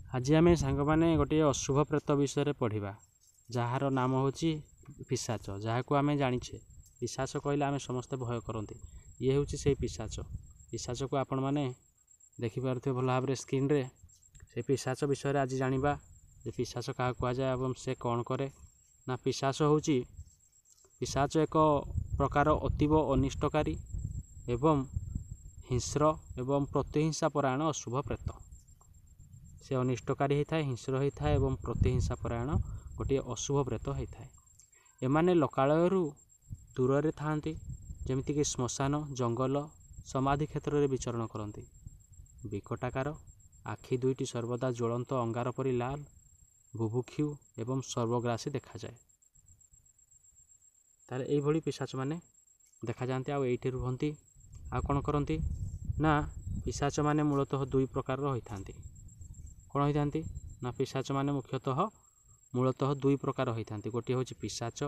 आज आम सांग मैंने गोटे अशुभ प्रेत विषय पढ़ा जार नाम हूँ पिशाच जहाँ को आम जाचे पिशाच कहले आम समस्ते भय करते ये हूँ से पिशाच पिशाच को आपण मैंने देखिपे भल भाव स्क्रीन रे से पिशाच विषय आज जाना पिशाच क्या कहुए और से कौन करे ना पिशाच हूँ पिशाच एक प्रकार अतीव अनिष्टकारी एवं हिंस्र एवं प्रतिहिंसा परायण अशुभ प्रेत से अनिष्टकारी होता है हिंस्र होता है एवं प्रतिहिंसा परायण गोटे अशुभ प्रेत होता है। एमाने लोकालय दूर रे थांती जमीक श्मशान जंगल समाधि क्षेत्र में विचरण करती विकटाकार आखि दुईटी सर्वदा ज्वलंत अंगार परी लाल बुभुक्षु एवं सर्वग्रासी देखा जाए तार यही पिशाच माने देखा जाती आठी रुहति आ कौन करती ना पिशाच माने मूलतः दुई प्रकार होता कौन होती ना पिशाच माने मुख्यतः मूलतः दुई प्रकार होती गोटे हूँ पिशाच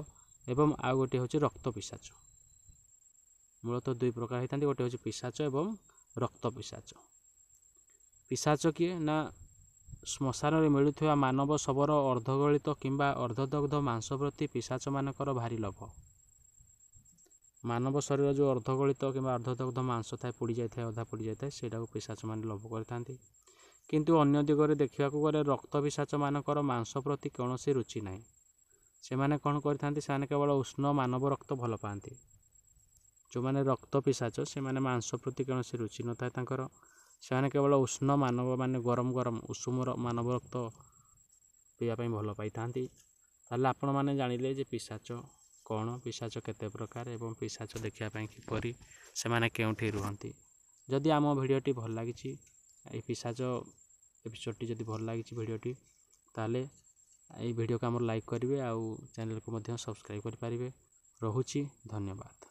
एवं आउ गोटे हूँ रक्त पिशाच मूलतः दुई प्रकार होती गोटे हूँ पिशाच एवं रक्त पिशाच पिशाच किए ना श्मशान में मिलुवा मानव शबर अर्धगलित किंबा अर्धदग्ध मांस प्रति पिशाच मानकर भारी लोभ मानव शरीर जो अर्धगलित किंबा अर्धदग्ध मांस थाए पोड़ी जाए अधा पोड़ी जाए से पिशाच मान लोभ करते किंतु अन्य दिगरे देखा गले रक्त पिशाच मानकर मांस प्रति कौन रुचि ना से मैंने कौन करते केवल उष्ण मानव रक्त भल पाती जो मैंने रक्त पिशाच से मैंने मांस प्रति कौन रुचि न था से केवल उष्ण मानव मान गरम गरम उषुम मानव रक्त पीवाई भल पाई था आपण मैंने जानिले जे पिशाच कौन पिशाच केते प्रकार एवं पिशाच देखापी किपरि से माने केउठी रुहंती जदि आम भिडियोटी भल लगी पिशाच एपिसोडटी जदि भल लगी भिडियोटी ताले ये वीडियो को आम लाइक करेंगे आउ चैनल को सब्सक्राइब करेंगे। रहुछि धन्यवाद।